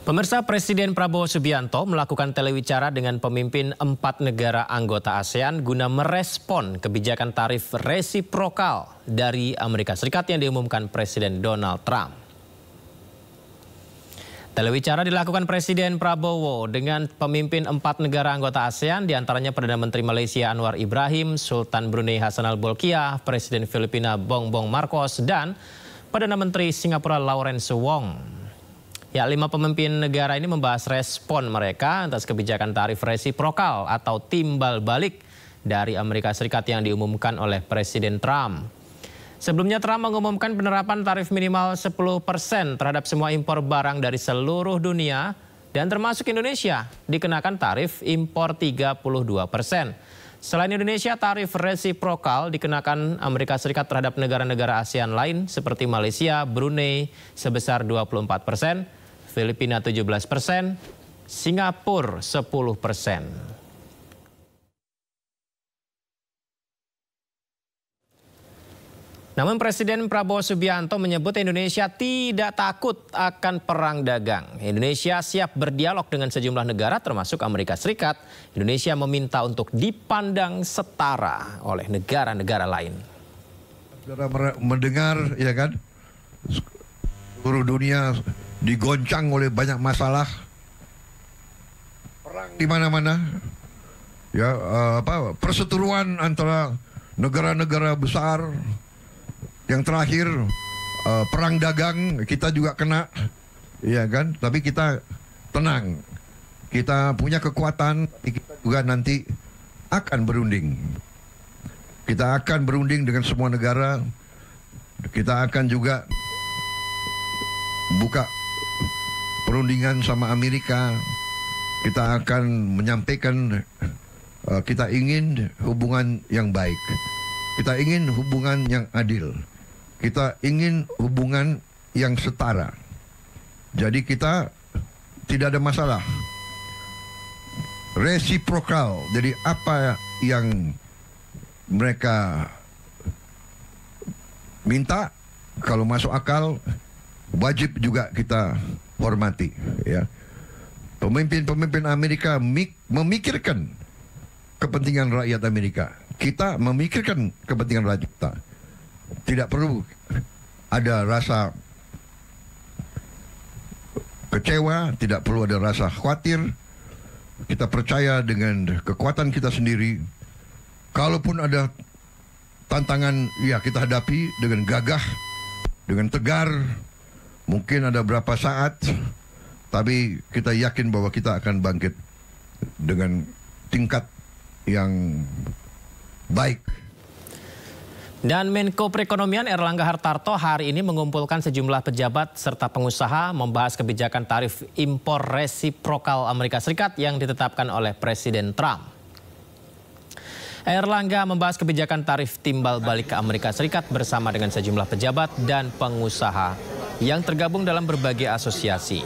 Pemirsa, Presiden Prabowo Subianto melakukan telewicara dengan pemimpin 4 negara anggota ASEAN guna merespon kebijakan tarif resiprokal dari Amerika Serikat yang diumumkan Presiden Donald Trump. Telewicara dilakukan Presiden Prabowo dengan pemimpin 4 negara anggota ASEAN, diantaranya Perdana Menteri Malaysia Anwar Ibrahim, Sultan Brunei Hassanal Bolkiah, Presiden Filipina Bongbong Marcos, dan Perdana Menteri Singapura Lawrence Wong. Ya, 5 pemimpin negara ini membahas respon mereka atas kebijakan tarif resiprokal atau timbal balik dari Amerika Serikat yang diumumkan oleh Presiden Trump. Sebelumnya Trump mengumumkan penerapan tarif minimal 10% terhadap semua impor barang dari seluruh dunia dan termasuk Indonesia dikenakan tarif impor 32%. Selain Indonesia, tarif resiprokal dikenakan Amerika Serikat terhadap negara-negara ASEAN lain seperti Malaysia, Brunei sebesar 24%, Filipina 17%, Singapura 10%. Namun Presiden Prabowo Subianto menyebut Indonesia tidak takut akan perang dagang. Indonesia siap berdialog dengan sejumlah negara termasuk Amerika Serikat. Indonesia meminta untuk dipandang setara oleh negara-negara lain. Mendengar, ya kan, seluruh dunia digoncang oleh banyak masalah, perang di mana-mana, ya, perseteruan antara negara-negara besar. Yang terakhir perang dagang kita juga kena, ya kan? Tapi kita tenang, kita punya kekuatan, kita juga nanti akan berunding. Kita akan berunding dengan semua negara. Kita akan juga buka perundingan sama Amerika. Kita akan menyampaikan kita ingin hubungan yang baik. Kita ingin hubungan yang adil. Kita ingin hubungan yang setara. Jadi kita tidak ada masalah. Resiprokal. Jadi apa yang mereka minta, kalau masuk akal, wajib juga kita hormati. Ya. Pemimpin-pemimpin Amerika memikirkan kepentingan rakyat Amerika. Kita memikirkan kepentingan rakyat kita. Tidak perlu ada rasa kecewa, tidak perlu ada rasa khawatir. Kita percaya dengan kekuatan kita sendiri. Kalaupun ada tantangan, ya kita hadapi dengan gagah, dengan tegar. Mungkin ada berapa saat, tapi kita yakin bahwa kita akan bangkit dengan tingkat yang baik. Dan Menko Perekonomian Erlangga Hartarto hari ini mengumpulkan sejumlah pejabat serta pengusaha membahas kebijakan tarif impor resiprokal Amerika Serikat yang ditetapkan oleh Presiden Trump. Erlangga membahas kebijakan tarif timbal balik ke Amerika Serikat bersama dengan sejumlah pejabat dan pengusaha yang tergabung dalam berbagai asosiasi.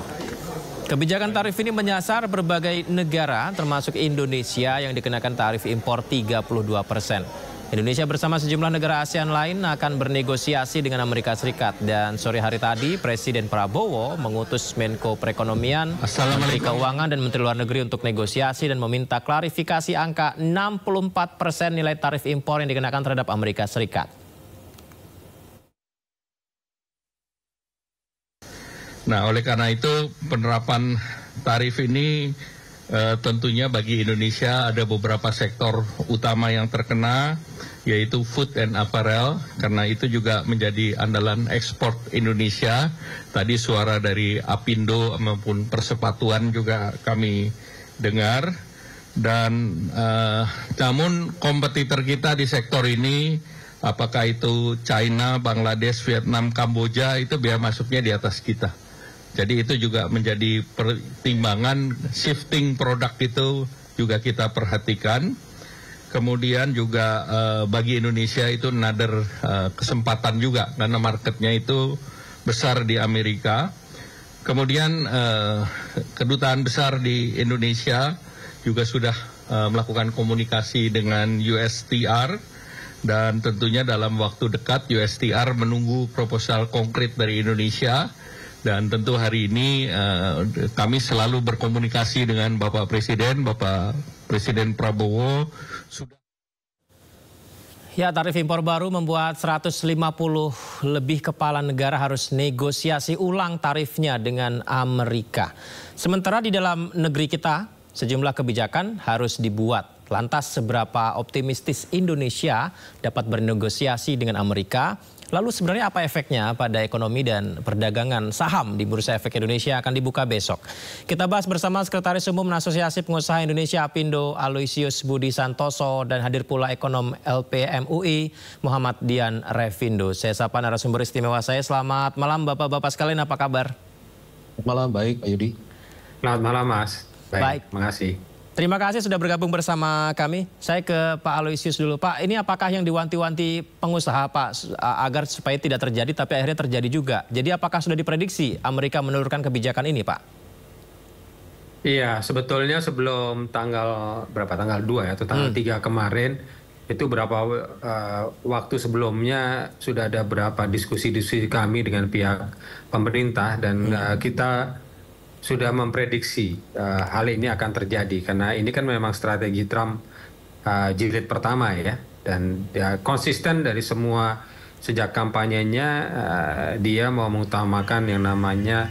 Kebijakan tarif ini menyasar berbagai negara termasuk Indonesia yang dikenakan tarif impor 32%. Indonesia bersama sejumlah negara ASEAN lain akan bernegosiasi dengan Amerika Serikat. Dan sore hari tadi Presiden Prabowo mengutus Menko Perekonomian, Menteri Keuangan dan Menteri Luar Negeri untuk negosiasi dan meminta klarifikasi angka 64% nilai tarif impor yang dikenakan terhadap Amerika Serikat. Nah, oleh karena itu penerapan tarif ini tentunya bagi Indonesia ada beberapa sektor utama yang terkena, yaitu food and apparel, karena itu juga menjadi andalan ekspor Indonesia. Tadi suara dari Apindo maupun Persepatuan juga kami dengar. Dan namun kompetitor kita di sektor ini, apakah itu China, Bangladesh, Vietnam, Kamboja, itu biaya masuknya di atas kita. Jadi itu juga menjadi pertimbangan, shifting produk itu juga kita perhatikan. Kemudian juga bagi Indonesia itu another kesempatan juga karena marketnya itu besar di Amerika. Kemudian kedutaan besar di Indonesia juga sudah melakukan komunikasi dengan USTR dan tentunya dalam waktu dekat USTR menunggu proposal konkret dari Indonesia. Dan tentu hari ini kami selalu berkomunikasi dengan Bapak Presiden Prabowo. Ya, tarif impor baru membuat 150 lebih kepala negara harus negosiasi ulang tarifnya dengan Amerika. Sementara di dalam negeri kita, sejumlah kebijakan harus dibuat. Lantas seberapa optimistis Indonesia dapat bernegosiasi dengan Amerika? Lalu sebenarnya apa efeknya pada ekonomi dan perdagangan saham di Bursa Efek Indonesia akan dibuka besok? Kita bahas bersama Sekretaris Umum Asosiasi Pengusaha Indonesia Apindo Aloysius Budi Santoso dan hadir pula ekonom LPMUI Muhammad Dian Revindo. Saya sapa narasumber istimewa saya. Selamat malam Bapak-Bapak sekalian, apa kabar? Selamat malam, baik Pak Yudi. Selamat malam Mas. Baik. Terima kasih. Terima kasih sudah bergabung bersama kami. Saya ke Pak Aloysius dulu. Pak, ini apakah yang diwanti-wanti pengusaha Pak agar supaya tidak terjadi tapi akhirnya terjadi juga? Jadi apakah sudah diprediksi Amerika menurunkan kebijakan ini Pak? Iya, sebetulnya sebelum tanggal 2 ya atau tanggal 3 kemarin itu waktu sebelumnya sudah ada berapa diskusi-diskusi kami dengan pihak pemerintah dan kita sudah memprediksi hal ini akan terjadi karena ini kan memang strategi Trump jilid pertama ya, dan dia konsisten dari semua sejak kampanyenya dia mau mengutamakan yang namanya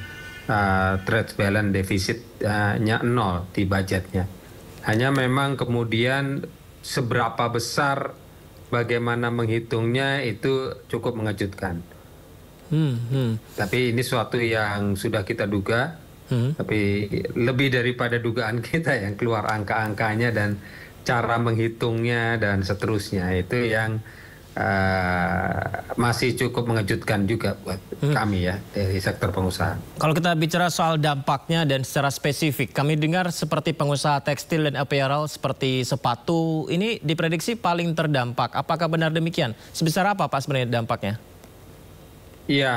trade balance defisitnya 0 di budgetnya. Hanya memang kemudian seberapa besar bagaimana menghitungnya itu cukup mengejutkan. Tapi ini suatu yang sudah kita duga. Tapi lebih daripada dugaan kita yang keluar angka-angkanya dan cara menghitungnya dan seterusnya itu yang masih cukup mengejutkan juga buat kami ya dari sektor pengusaha. Kalau kita bicara soal dampaknya dan secara spesifik, kami dengar seperti pengusaha tekstil dan apparel seperti sepatu ini diprediksi paling terdampak. Apakah benar demikian? Sebesar apa Pak sebenarnya dampaknya? Iya,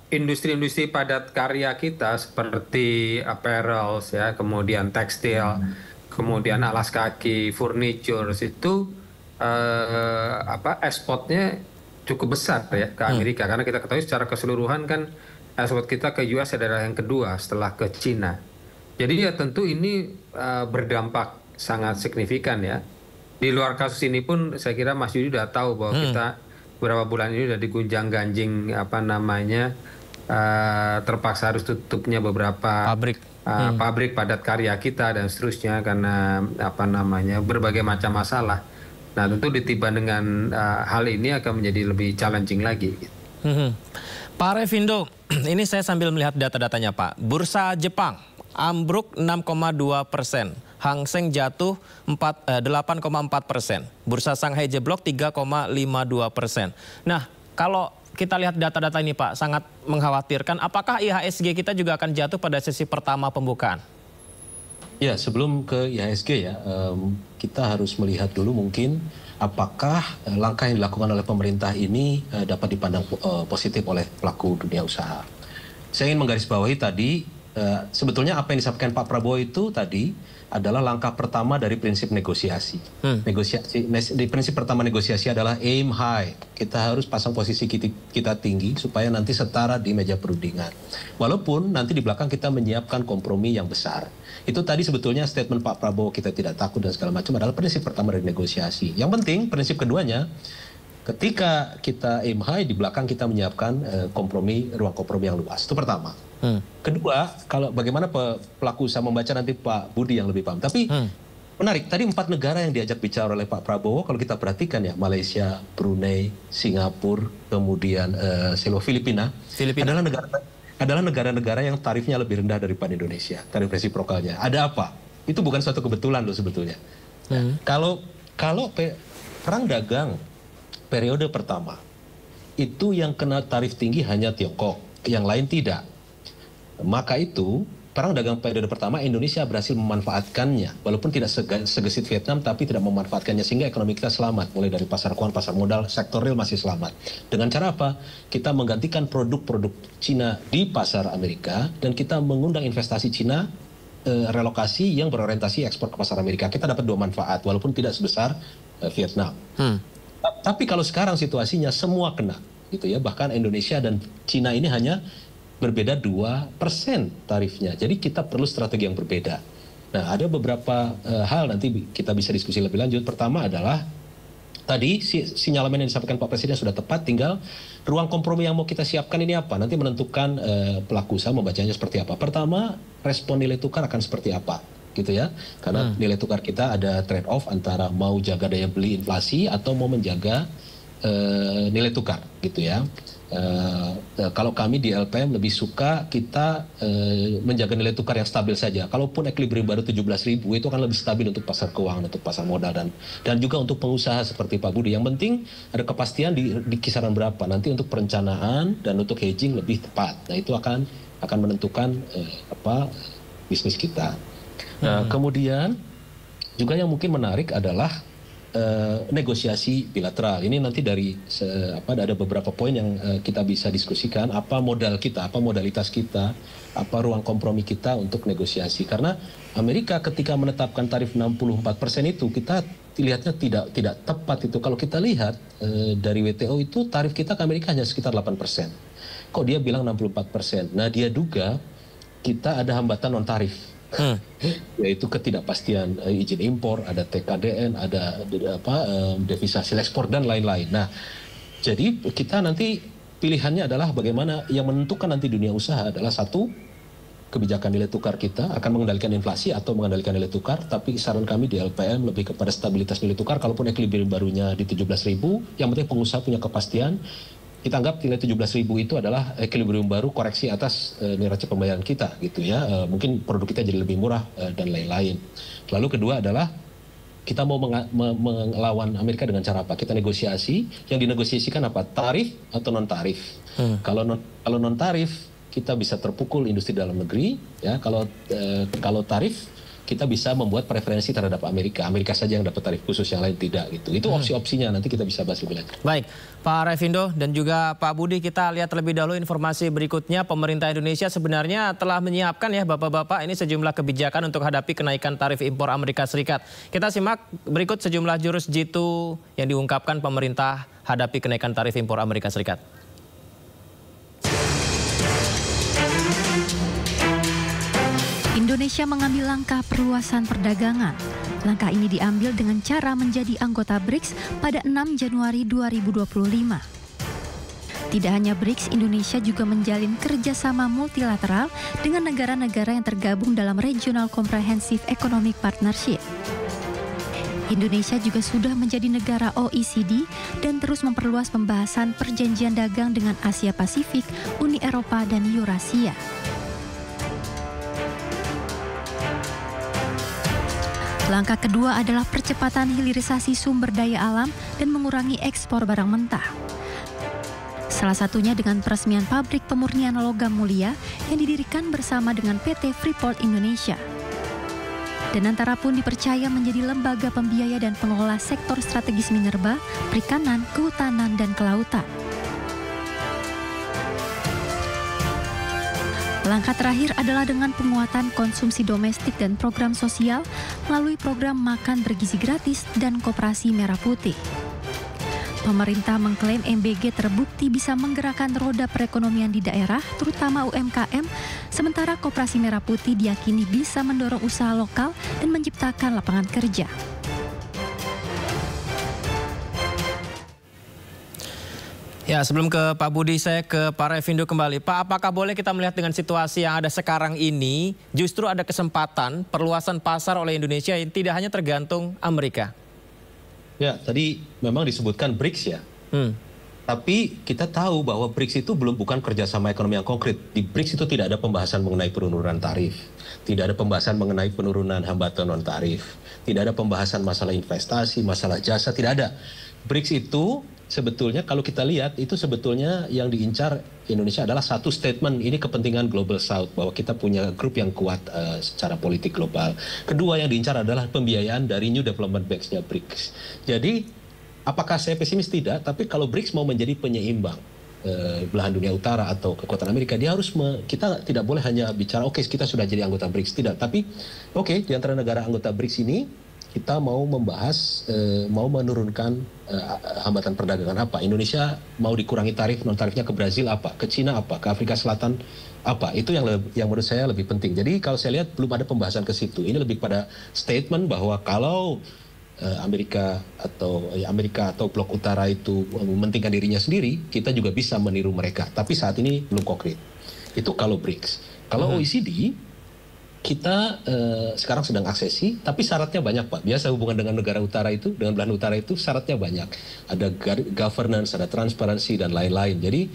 industri-industri padat karya kita seperti apparel ya, kemudian tekstil, kemudian alas kaki, furniture itu ekspornya cukup besar ya ke Amerika karena kita ketahui secara keseluruhan kan ekspor kita ke US adalah yang kedua setelah ke Cina. Jadi ya tentu ini berdampak sangat signifikan ya. Di luar kasus ini pun saya kira Mas Yudi udah tahu bahwa kita beberapa bulan ini udah digunjang-ganjing terpaksa harus tutupnya beberapa pabrik padat karya kita dan seterusnya karena berbagai macam masalah. Nah tentu ditiba dengan hal ini akan menjadi lebih challenging lagi. Pak Revindo, ini saya sambil melihat data-datanya Pak. Bursa Jepang ambruk 6,2%, Hang Seng jatuh 8,4%, Bursa Shanghai jeblok 3,52%. Nah kalau kita lihat data-data ini Pak, sangat mengkhawatirkan. Apakah IHSG kita juga akan jatuh pada sesi pertama pembukaan? Ya, sebelum ke IHSG ya, kita harus melihat dulu mungkin apakah langkah yang dilakukan oleh pemerintah ini dapat dipandang positif oleh pelaku dunia usaha. Saya ingin menggarisbawahi tadi, sebetulnya apa yang disampaikan Pak Prabowo itu tadi adalah langkah pertama dari prinsip negosiasi. Di prinsip pertama negosiasi adalah aim high. Kita harus pasang posisi kita tinggi supaya nanti setara di meja perundingan. Walaupun nanti di belakang kita menyiapkan kompromi yang besar. Itu tadi sebetulnya statement Pak Prabowo, kita tidak takut dan segala macam adalah prinsip pertama dari negosiasi. Yang penting prinsip keduanya, ketika kita aim high, di belakang kita menyiapkan ruang kompromi yang luas. Itu pertama. Kedua, kalau bagaimana pelaku usaha membaca nanti Pak Budi yang lebih paham. Tapi menarik, tadi 4 negara yang diajak bicara oleh Pak Prabowo, kalau kita perhatikan ya, Malaysia, Brunei, Singapura, kemudian Filipina, adalah negara-negara yang tarifnya lebih rendah daripada Indonesia, tarif resiprokalnya. Ada apa? Itu bukan suatu kebetulan loh sebetulnya. Kalau perang dagang periode pertama, itu yang kena tarif tinggi hanya Tiongkok, yang lain tidak. Maka itu, perang dagang periode pertama Indonesia berhasil memanfaatkannya. Walaupun tidak segesit Vietnam, tapi tidak memanfaatkannya sehingga ekonomi kita selamat. Mulai dari pasar keuangan, pasar modal, sektor real masih selamat. Dengan cara apa? Kita menggantikan produk-produk Cina di pasar Amerika dan kita mengundang investasi Cina relokasi yang berorientasi ekspor ke pasar Amerika. Kita dapat 2 manfaat, walaupun tidak sebesar Vietnam. Tapi kalau sekarang situasinya semua kena, gitu ya. Bahkan Indonesia dan Cina ini hanya berbeda 2% tarifnya. Jadi kita perlu strategi yang berbeda. Nah, ada beberapa hal nanti kita bisa diskusi lebih lanjut. Pertama adalah tadi sinyalemen yang disampaikan Pak Presiden sudah tepat, tinggal ruang kompromi yang mau kita siapkan ini apa. Nanti menentukan pelaku usaha membacanya seperti apa. Pertama, respon nilai tukar akan seperti apa, gitu ya. Karena nilai tukar kita ada trade off antara mau jaga daya beli inflasi atau mau menjaga nilai tukar, gitu ya. Kalau kami di LPM lebih suka kita menjaga nilai tukar yang stabil saja. Kalaupun equilibrium baru 17.000 itu akan lebih stabil untuk pasar keuangan, untuk pasar modal dan juga untuk pengusaha seperti Pak Budi. Yang penting ada kepastian di kisaran berapa. Nanti untuk perencanaan dan untuk hedging lebih tepat. Nah, itu akan menentukan bisnis kita. Nah, kemudian juga yang mungkin menarik adalah negosiasi bilateral. Ini nanti dari ada beberapa poin yang kita bisa diskusikan, apa modal kita, apa modalitas kita, apa ruang kompromi kita untuk negosiasi. Karena Amerika ketika menetapkan tarif 64% itu kita lihatnya tidak tepat itu. Kalau kita lihat dari WTO itu tarif kita ke Amerika hanya sekitar 8%. Kok dia bilang 64%? Nah, dia duga kita ada hambatan non tarif. Yaitu ketidakpastian izin impor, ada TKDN, ada devisa hasil ekspor dan lain-lain. Nah, jadi kita nanti pilihannya adalah bagaimana yang menentukan nanti dunia usaha adalah satu, kebijakan nilai tukar kita akan mengendalikan inflasi atau mengendalikan nilai tukar. Tapi saran kami di LPM lebih kepada stabilitas nilai tukar. Kalaupun equilibrium barunya di 17.000, yang penting pengusaha punya kepastian. Kita anggap nilai 17.000 itu adalah equilibrium baru koreksi atas neraca pembayaran kita, gitu ya. Mungkin produk kita jadi lebih murah dan lain-lain. Lalu kedua adalah kita mau melawan Amerika dengan cara apa? Kita negosiasi. Yang dinegosiasikan apa? Tarif atau non tarif. Kalau non tarif kita bisa terpukul industri dalam negeri, ya. Kalau tarif kita bisa membuat preferensi terhadap Amerika saja yang dapat tarif khusus, yang lain tidak, gitu. Itu opsi-opsinya, nanti kita bisa bahas lebih lanjut. Baik, Pak Arifindho dan juga Pak Budi, kita lihat terlebih dahulu informasi berikutnya. Pemerintah Indonesia sebenarnya telah menyiapkan ya Bapak-Bapak ini sejumlah kebijakan untuk hadapi kenaikan tarif impor Amerika Serikat. Kita simak berikut sejumlah jurus jitu yang diungkapkan pemerintah hadapi kenaikan tarif impor Amerika Serikat. Indonesia mengambil langkah perluasan perdagangan. Langkah ini diambil dengan cara menjadi anggota BRICS pada 6 Januari 2025. Tidak hanya BRICS, Indonesia juga menjalin kerjasama multilateral dengan negara-negara yang tergabung dalam Regional Comprehensive Economic Partnership. Indonesia juga sudah menjadi negara OECD dan terus memperluas pembahasan perjanjian dagang dengan Asia Pasifik, Uni Eropa, dan Eurasia. Langkah kedua adalah percepatan hilirisasi sumber daya alam dan mengurangi ekspor barang mentah. Salah satunya dengan peresmian pabrik pemurnian logam mulia yang didirikan bersama dengan PT Freeport Indonesia. Danantara pun dipercaya menjadi lembaga pembiaya dan pengelola sektor strategis minerba, perikanan, kehutanan, dan kelautan. Langkah terakhir adalah dengan penguatan konsumsi domestik dan program sosial melalui program makan bergizi gratis dan koperasi merah putih. Pemerintah mengklaim MBG terbukti bisa menggerakkan roda perekonomian di daerah, terutama UMKM, sementara koperasi merah putih diyakini bisa mendorong usaha lokal dan menciptakan lapangan kerja. Ya, sebelum ke Pak Budi, saya ke Pak Arifindho kembali. Pak, apakah boleh kita melihat dengan situasi yang ada sekarang ini, justru ada kesempatan perluasan pasar oleh Indonesia yang tidak hanya tergantung Amerika? Ya, tadi memang disebutkan BRICS ya. Tapi kita tahu bahwa BRICS itu bukan kerjasama ekonomi yang konkret. Di BRICS itu tidak ada pembahasan mengenai penurunan tarif. Tidak ada pembahasan mengenai penurunan hambatan non tarif. Tidak ada pembahasan masalah investasi, masalah jasa, tidak ada. BRICS itu sebetulnya kalau kita lihat itu sebetulnya yang diincar Indonesia adalah satu statement, ini kepentingan Global South, bahwa kita punya grup yang kuat secara politik global. Kedua yang diincar adalah pembiayaan dari New Development Banks-nya BRICS. Jadi apakah saya pesimis? Tidak, tapi kalau BRICS mau menjadi penyeimbang belahan dunia utara atau kekuatan Amerika, dia harus kita tidak boleh hanya bicara oke, kita sudah jadi anggota BRICS, tidak, tapi oke, di antara negara anggota BRICS ini kita mau membahas, mau menurunkan hambatan perdagangan apa. Indonesia mau dikurangi tarif, non tarifnya ke Brazil apa, ke Cina apa, ke Afrika Selatan apa. Itu yang menurut saya lebih penting. Jadi kalau saya lihat belum ada pembahasan ke situ. Ini lebih pada statement bahwa kalau Amerika atau blok utara itu mementingkan dirinya sendiri, kita juga bisa meniru mereka. Tapi saat ini belum konkret. Itu kalau BRICS. Kalau OECD, kita sekarang sedang aksesi, tapi syaratnya banyak, Pak. Biasa hubungan dengan negara utara itu, dengan belahan utara itu syaratnya banyak. Ada governance, ada transparansi dan lain-lain. Jadi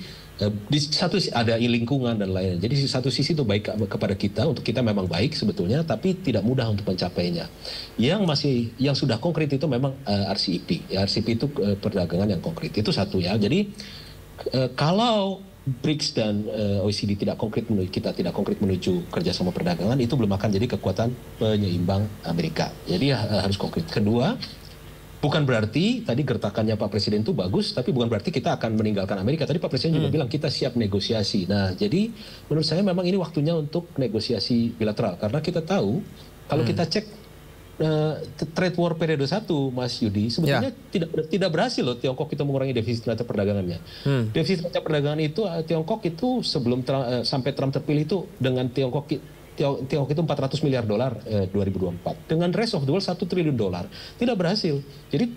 di satu ada lingkungan dan lain-lain. Jadi di satu sisi itu baik kepada kita, untuk kita memang baik sebetulnya, tapi tidak mudah untuk mencapainya. Yang sudah konkret itu memang RCEP. Ya, RCEP itu perdagangan yang konkret. Itu satu ya. Jadi kalau BRICS dan OECD kita tidak konkret menuju kerjasama perdagangan, itu belum akan jadi kekuatan penyeimbang Amerika. Jadi harus konkret. Kedua, bukan berarti tadi gertakannya Pak Presiden itu bagus, tapi bukan berarti kita akan meninggalkan Amerika. Tadi Pak Presiden juga bilang kita siap negosiasi. Nah, jadi menurut saya memang ini waktunya untuk negosiasi bilateral, karena kita tahu kalau kita cek trade war periode 1, Mas Yudi, sebetulnya tidak berhasil loh Tiongkok itu mengurangi defisit neraca perdagangannya. Defisit neraca perdagangan itu Tiongkok itu sebelum sampai Trump terpilih itu dengan Tiongkok itu 400 miliar dolar 2024. Dengan rest of the world 1 triliun dolar. Tidak berhasil. Jadi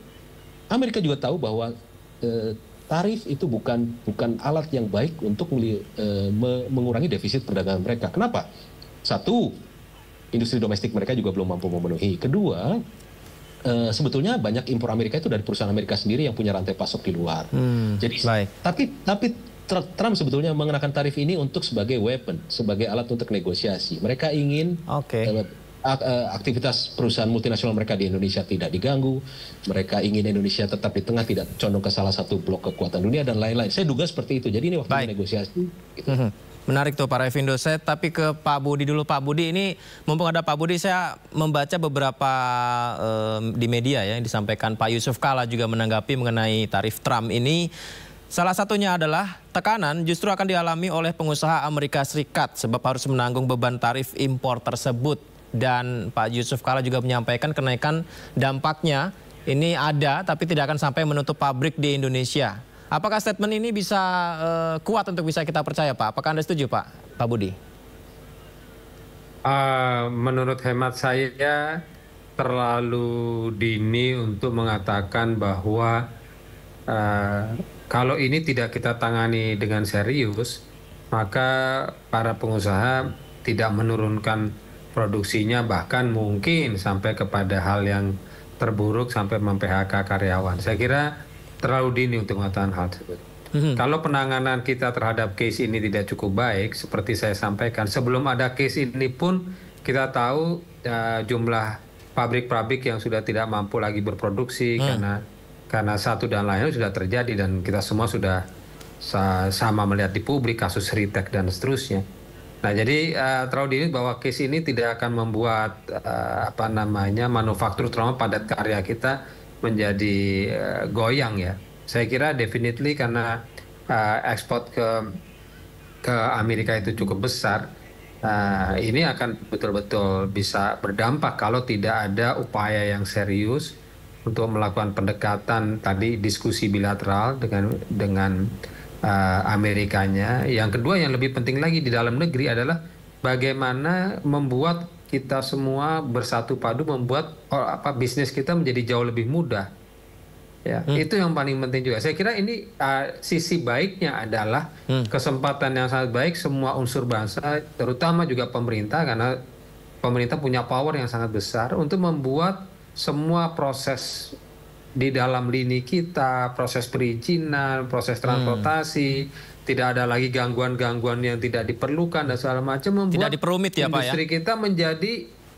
Amerika juga tahu bahwa tarif itu bukan alat yang baik untuk mengurangi defisit perdagangan mereka. Kenapa? Satu, industri domestik mereka juga belum mampu memenuhi. Kedua, sebetulnya banyak impor Amerika itu dari perusahaan Amerika sendiri yang punya rantai pasok di luar. Jadi, tapi Trump sebetulnya mengenakan tarif ini untuk sebagai weapon, sebagai alat untuk negosiasi. Mereka ingin aktivitas perusahaan multinasional mereka di Indonesia tidak diganggu. Mereka ingin Indonesia tetap di tengah, tidak condong ke salah satu blok kekuatan dunia dan lain-lain. Saya duga seperti itu. Jadi ini waktunya negosiasi. Gitu. Menarik tuh Pak Revindo. Saya tapi ke Pak Budi dulu. Pak Budi, ini mumpung ada Pak Budi, saya membaca beberapa di media ya yang disampaikan Pak Yusuf Kala juga menanggapi mengenai tarif Trump ini. Salah satunya adalah tekanan justru akan dialami oleh pengusaha Amerika Serikat sebab harus menanggung beban tarif impor tersebut. Dan Pak Yusuf Kala juga menyampaikan kenaikan dampaknya ini ada tapi tidak akan sampai menutup pabrik di Indonesia. Apakah statement ini bisa kuat untuk bisa kita percaya, Pak? Apakah Anda setuju, Pak Budi? Menurut hemat saya terlalu dini untuk mengatakan bahwa kalau ini tidak kita tangani dengan serius, maka para pengusaha tidak menurunkan produksinya, bahkan mungkin sampai kepada hal yang terburuk sampai mem-PHK karyawan. Saya kira terlalu dini untuk mengatakan hal tersebut. Kalau penanganan kita terhadap case ini tidak cukup baik, seperti saya sampaikan, sebelum ada case ini pun kita tahu jumlah pabrik-pabrik yang sudah tidak mampu lagi berproduksi karena satu dan lain sudah terjadi, dan kita semua sudah sama melihat di publik kasus Ritek dan seterusnya. Nah, jadi terlalu dini bahwa case ini tidak akan membuat manufaktur terutama padat karya kita menjadi goyang ya. Saya kira definitely karena ekspor ke Amerika itu cukup besar, ini akan betul-betul bisa berdampak kalau tidak ada upaya yang serius untuk melakukan pendekatan tadi, diskusi bilateral dengan Amerikanya. Yang kedua yang lebih penting lagi di dalam negeri adalah bagaimana membuat kita semua bersatu padu, membuat bisnis kita menjadi jauh lebih mudah. Ya, itu yang paling penting juga. Saya kira ini sisi baiknya adalah kesempatan yang sangat baik semua unsur bangsa, terutama juga pemerintah, karena pemerintah punya power yang sangat besar untuk membuat semua proses di dalam lini kita, proses perizinan, proses transportasi, tidak ada lagi gangguan-gangguan yang tidak diperlukan dan segala macam, membuat tidak diperumit ya, industri Pak, ya? kita menjadi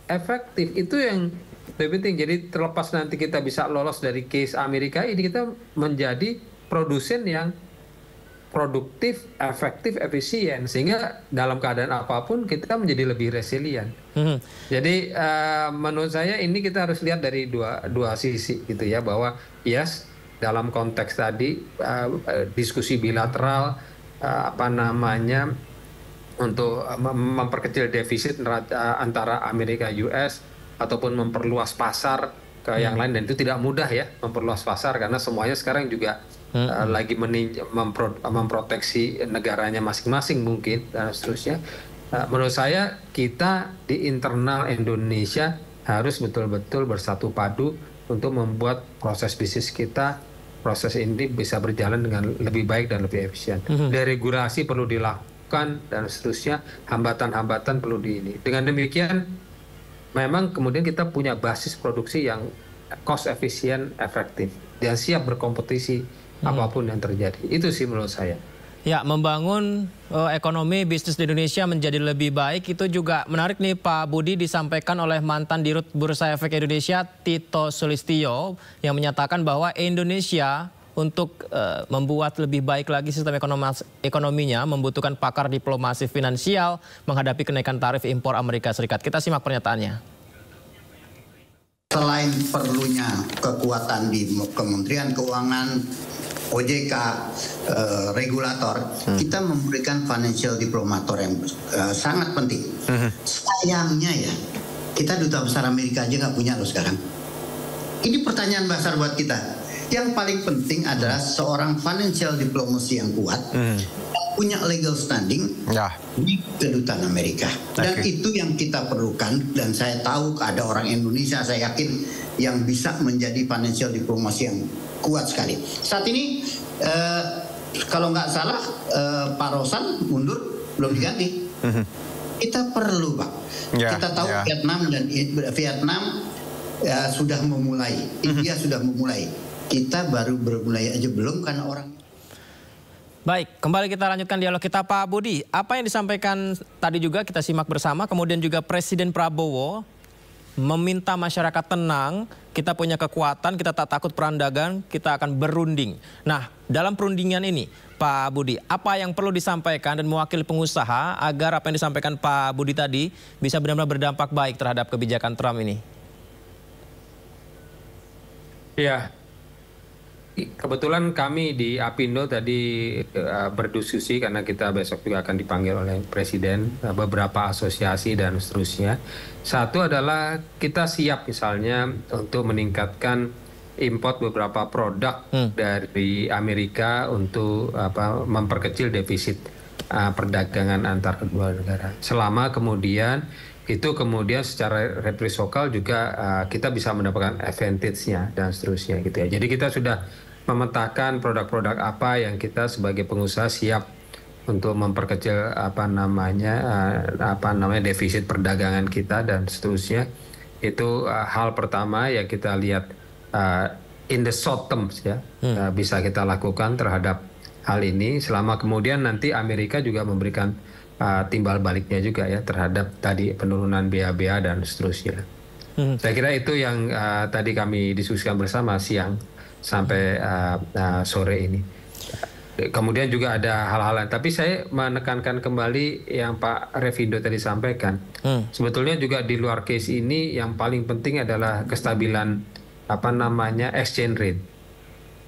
efektif. Itu yang lebih penting. Jadi terlepas nanti kita bisa lolos dari case Amerika ini, kita menjadi produsen yang produktif, efektif, efisien, sehingga dalam keadaan apapun kita menjadi lebih resilient. Jadi menurut saya ini kita harus lihat dari dua sisi gitu ya, bahwa yes, dalam konteks tadi diskusi bilateral untuk memperkecil defisit antara Amerika US ataupun memperluas pasar ke yang lain, dan itu tidak mudah ya memperluas pasar karena semuanya sekarang juga lagi memproteksi negaranya masing-masing mungkin dan seterusnya. Menurut saya kita di internal Indonesia harus betul-betul bersatu padu untuk membuat proses bisnis kita, proses ini bisa berjalan dengan lebih baik dan lebih efisien. Deregulasi perlu dilakukan dan seterusnya, hambatan-hambatan perlu ini. Dengan demikian memang kemudian kita punya basis produksi yang cost efisien, efektif, dan siap berkompetisi apapun yang terjadi. Itu sih menurut saya. Ya, membangun ekonomi bisnis di Indonesia menjadi lebih baik itu juga menarik nih Pak Budi, disampaikan oleh mantan Dirut Bursa Efek Indonesia Tito Sulistyo yang menyatakan bahwa Indonesia untuk membuat lebih baik lagi sistem ekonominya membutuhkan pakar diplomasi finansial menghadapi kenaikan tarif impor Amerika Serikat. Kita simak pernyataannya. Selain perlunya kekuatan di Kementerian Keuangan, OJK, regulator, kita memberikan financial diplomator yang sangat penting. Sayangnya ya, kita duta besar Amerika aja nggak punya loh sekarang. Ini pertanyaan besar buat kita. Yang paling penting adalah seorang financial diplomacy yang kuat, yang punya legal standing di kedutaan Amerika. Dan itu yang kita perlukan, dan saya tahu ada orang Indonesia, saya yakin, yang bisa menjadi financial diplomacy yang kuat sekali. Saat ini kalau nggak salah Pak Rosan mundur, belum diganti. Kita perlu Pak. Kita tahu Vietnam sudah memulai, India sudah memulai. Kita baru bermulai aja belum karena orang. Baik, kembali kita lanjutkan dialog kita Pak Budi. Apa yang disampaikan tadi juga kita simak bersama, kemudian juga Presiden Prabowo meminta masyarakat tenang, kita punya kekuatan, kita tak takut perang dagang, kita akan berunding. Nah, dalam perundingan ini, Pak Budi, apa yang perlu disampaikan dan mewakili pengusaha agar apa yang disampaikan Pak Budi tadi bisa benar-benar berdampak baik terhadap kebijakan Trump ini? Ya, kebetulan kami di Apindo tadi berdiskusi karena kita besok juga akan dipanggil oleh Presiden, beberapa asosiasi dan seterusnya. Satu adalah kita siap misalnya untuk meningkatkan import beberapa produk dari Amerika untuk memperkecil defisit perdagangan antar kedua negara. Selama kemudian itu kemudian secara reciprocal juga kita bisa mendapatkan advantage-nya dan seterusnya gitu ya. Jadi kita sudah memetakan produk-produk apa yang kita sebagai pengusaha siap untuk memperkecil defisit perdagangan kita dan seterusnya. Itu hal pertama yang kita lihat in the short terms ya, bisa kita lakukan terhadap hal ini, selama kemudian nanti Amerika juga memberikan timbal baliknya juga ya terhadap tadi penurunan BA-BA dan seterusnya. Saya kira itu yang tadi kami diskusikan bersama siang sampai sore ini. Kemudian juga ada hal-hal lain. Tapi saya menekankan kembali yang Pak Revindo tadi sampaikan. Sebetulnya juga di luar case ini yang paling penting adalah kestabilan exchange rate.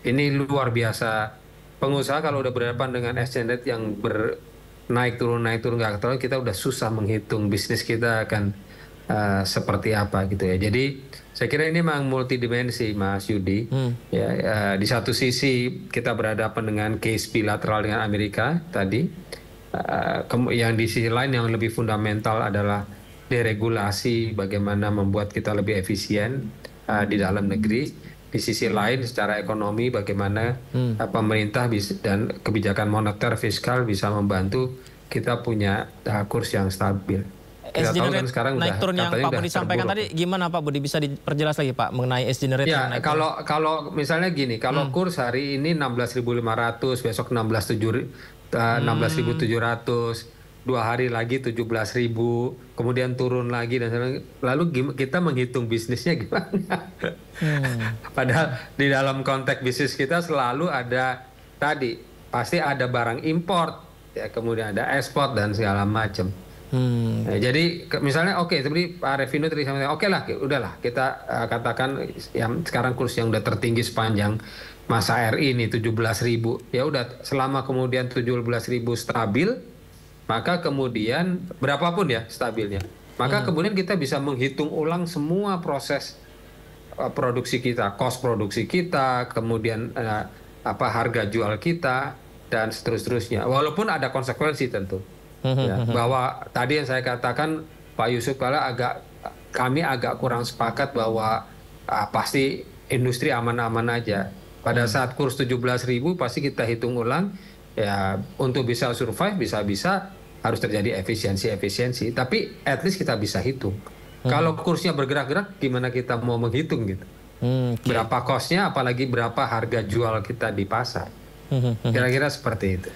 Ini luar biasa. Pengusaha kalau udah berhadapan dengan exchange rate yang naik turun nggak tahu, kita udah susah menghitung bisnis kita akan seperti apa gitu ya. Jadi saya kira ini memang multidimensi Mas Yudi. Di satu sisi kita berhadapan dengan case bilateral dengan Amerika tadi, yang di sisi lain yang lebih fundamental adalah deregulasi, bagaimana membuat kita lebih efisien di dalam negeri. Di sisi lain secara ekonomi bagaimana pemerintah dan kebijakan moneter fiskal bisa membantu kita punya kurs yang stabil. Kita tahu kan sekarang naik turun yang Pak Budi sampaikan tadi gimana Pak Budi, bisa diperjelas lagi Pak mengenai exchange rate yang naik? Kalau misalnya gini, kalau kurs hari ini 16.500, besok 16.700, 2 hari lagi 17.000, kemudian turun lagi, dan lalu kita menghitung bisnisnya gimana? Padahal di dalam konteks bisnis kita selalu ada tadi, pasti ada barang import, ya, kemudian ada ekspor dan segala macam. Nah, jadi misalnya seperti Pak Revindo tadi sampaikan, udahlah kita katakan yang sekarang kurs yang udah tertinggi sepanjang masa RI ini 17.000, ya udah selama kemudian 17.000 stabil, maka kemudian berapapun ya stabilnya, maka kemudian kita bisa menghitung ulang semua proses produksi kita, cost produksi kita, kemudian harga jual kita dan seterusnya. Walaupun ada konsekuensi tentu. Ya, bahwa tadi yang saya katakan Pak Yusuf Kala kami agak kurang sepakat bahwa pasti industri aman-aman aja. Pada saat kurs 17.000 pasti kita hitung ulang ya, untuk bisa survive bisa-bisa harus terjadi efisiensi. Tapi at least kita bisa hitung. Kalau kursnya bergerak-gerak, gimana kita mau menghitung gitu? Berapa cost-nya, apalagi berapa harga jual kita di pasar. Kira-kira seperti itu.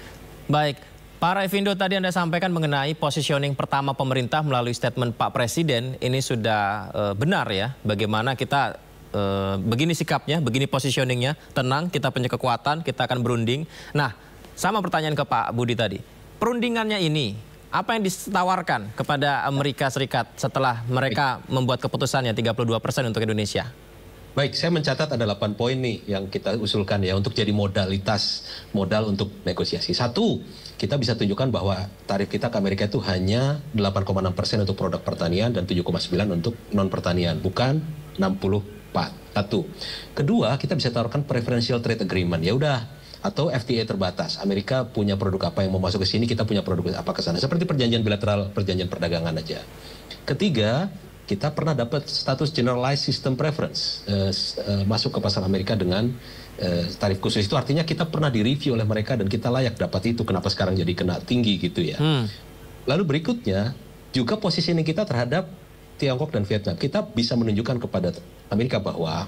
Baik, Pak Raifindo, tadi Anda sampaikan mengenai positioning pertama pemerintah melalui statement Pak Presiden. Ini sudah benar ya, bagaimana kita begini sikapnya, begini positioningnya, tenang, kita punya kekuatan, kita akan berunding. Nah, sama pertanyaan ke Pak Budi tadi. Perundingannya ini, apa yang ditawarkan kepada Amerika Serikat setelah mereka membuat keputusannya 32% untuk Indonesia? Baik, saya mencatat ada 8 poin nih yang kita usulkan ya untuk jadi modal untuk negosiasi. Satu, kita bisa tunjukkan bahwa tarif kita ke Amerika itu hanya 8,6% untuk produk pertanian dan 7,9% untuk non pertanian, bukan 64. Satu. Kedua, kita bisa tawarkan preferential trade agreement. Ya udah, atau FTA terbatas. Amerika punya produk apa yang mau masuk ke sini, kita punya produk apa ke sana. Seperti perjanjian bilateral, perjanjian perdagangan aja. Ketiga, kita pernah dapat status generalized system preference, masuk ke pasar Amerika dengan tarif khusus. Itu artinya kita pernah direview oleh mereka dan kita layak dapat itu. Kenapa sekarang jadi kena tinggi gitu ya. Lalu berikutnya, juga positioning kita terhadap Tiongkok dan Vietnam. Kita bisa menunjukkan kepada Amerika bahwa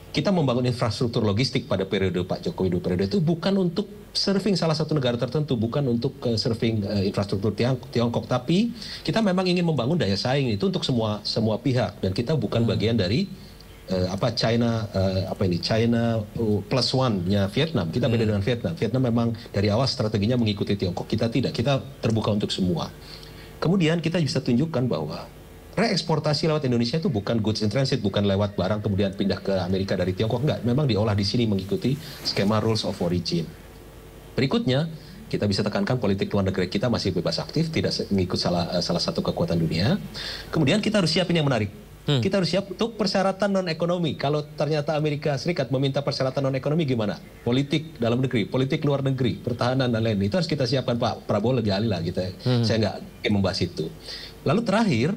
kita membangun infrastruktur logistik pada periode Pak Jokowi dulu periode itu bukan untuk serving salah satu negara tertentu, bukan untuk serving infrastruktur Tiongkok, tapi kita memang ingin membangun daya saing itu untuk semua pihak dan kita bukan bagian dari China plus one-nya Vietnam. Kita beda dengan Vietnam. Vietnam memang dari awal strateginya mengikuti Tiongkok. Kita tidak, kita terbuka untuk semua. Kemudian kita bisa tunjukkan bahwa reeksportasi lewat Indonesia itu bukan goods in transit, bukan lewat barang kemudian pindah ke Amerika dari Tiongkok, enggak. Memang diolah di sini mengikuti skema rules of origin. Berikutnya, kita bisa tekankan politik luar negeri kita masih bebas aktif, tidak mengikut salah satu kekuatan dunia. Kemudian kita harus siapin yang menarik. Kita harus siap untuk persyaratan non-ekonomi. Kalau ternyata Amerika Serikat meminta persyaratan non-ekonomi gimana? Politik dalam negeri, politik luar negeri, pertahanan dan lain-lain. Itu harus kita siapkan. Pak Prabowo lebih ahli lah gitu ya. Saya nggak membahas itu. Lalu terakhir,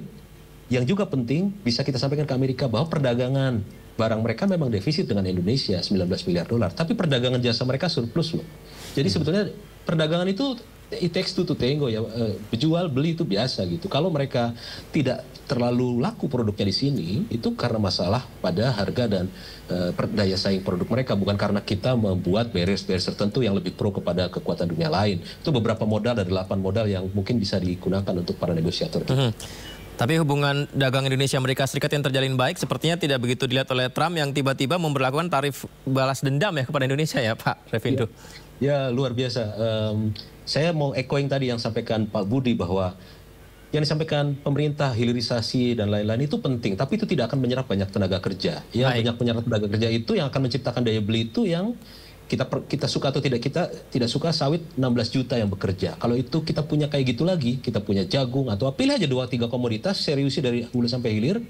yang juga penting bisa kita sampaikan ke Amerika bahwa perdagangan barang mereka memang defisit dengan Indonesia 19 miliar dolar, tapi perdagangan jasa mereka surplus loh. Jadi sebetulnya perdagangan itu it takes two to tango ya, jual beli itu biasa gitu. Kalau mereka tidak terlalu laku produknya di sini, itu karena masalah pada harga dan daya saing produk mereka, bukan karena kita membuat barriers tertentu yang lebih pro kepada kekuatan dunia lain. Itu beberapa modal dari 8 modal yang mungkin bisa digunakan untuk para negosiator. Tapi hubungan dagang Indonesia-Amerika Serikat yang terjalin baik sepertinya tidak begitu dilihat oleh Trump yang tiba-tiba memberlakukan tarif balas dendam ya kepada Indonesia ya Pak Raifindo. Ya luar biasa. Saya mau echoing tadi yang sampaikan Pak Budi bahwa yang disampaikan pemerintah, hilirisasi dan lain-lain itu penting. Tapi itu tidak akan menyerap banyak tenaga kerja. Banyak menyerap tenaga kerja itu yang akan menciptakan daya beli itu yang kita suka atau tidak, kita tidak suka sawit 16 juta yang bekerja. Kalau itu kita punya kayak gitu lagi, kita punya jagung atau pilih aja 2-3 komoditas, seriusi dari hulu sampai hilir,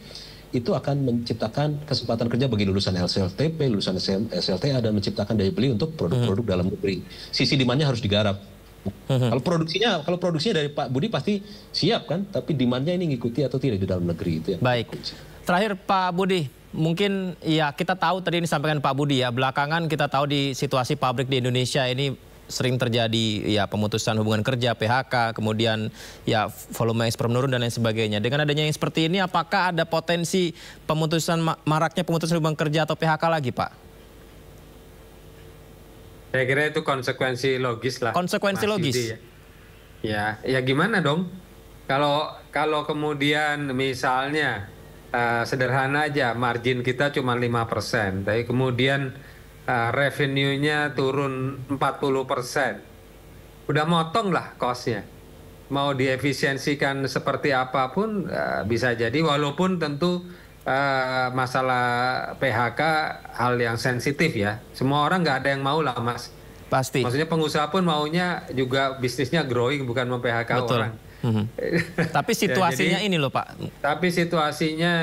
itu akan menciptakan kesempatan kerja bagi lulusan LSLTP, lulusan SLTA dan menciptakan daya beli untuk produk-produk dalam negeri. Sisi demand-nya harus digarap. Kalau produksinya dari Pak Budi pasti siap kan, tapi demand-nya ini ngikuti atau tidak di dalam negeri itu. Baik. Terakhir Pak Budi, mungkin ya kita tahu tadi ini disampaikan Pak Budi ya, belakangan kita tahu di situasi pabrik di Indonesia ini sering terjadi ya pemutusan hubungan kerja, PHK, kemudian ya volume ekspor menurun dan lain sebagainya. Dengan adanya yang seperti ini, apakah ada potensi maraknya pemutusan hubungan kerja atau PHK lagi, Pak? Saya kira itu konsekuensi logis lah. Konsekuensi logis. Ya gimana dong? Kalau kemudian misalnya sederhana aja, margin kita cuma 5%, tapi kemudian revenue-nya turun 40%. Udah motong lah cost-nya. Mau diefisiensikan seperti apapun bisa jadi, walaupun tentu masalah PHK hal yang sensitif ya. Semua orang nggak ada yang mau lah Mas. Pasti. Maksudnya pengusaha pun maunya juga bisnisnya growing, bukan mem-PHK orang. Tapi situasinya ya, jadi, ini loh Pak. Tapi situasinya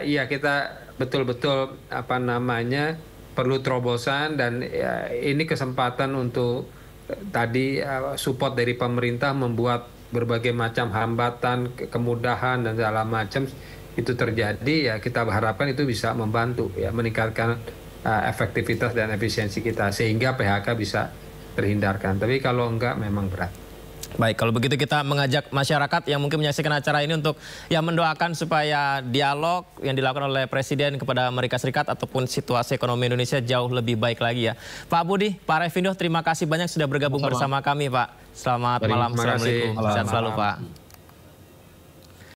iya kita betul-betul perlu terobosan, dan ya, ini kesempatan untuk tadi support dari pemerintah membuat berbagai macam hambatan, kemudahan dan segala macam itu terjadi. Ya kita harapkan itu bisa membantu ya meningkatkan efektivitas dan efisiensi kita sehingga PHK bisa terhindarkan. Tapi kalau enggak memang berat. Baik, kalau begitu kita mengajak masyarakat yang mungkin menyaksikan acara ini untuk ya mendoakan supaya dialog yang dilakukan oleh Presiden kepada Amerika Serikat ataupun situasi ekonomi Indonesia jauh lebih baik lagi ya. Pak Budi, Pak Revindo, terima kasih banyak sudah bergabung bersama kami Pak. Selamat malam, Assalamualaikum. Sehat selalu Pak.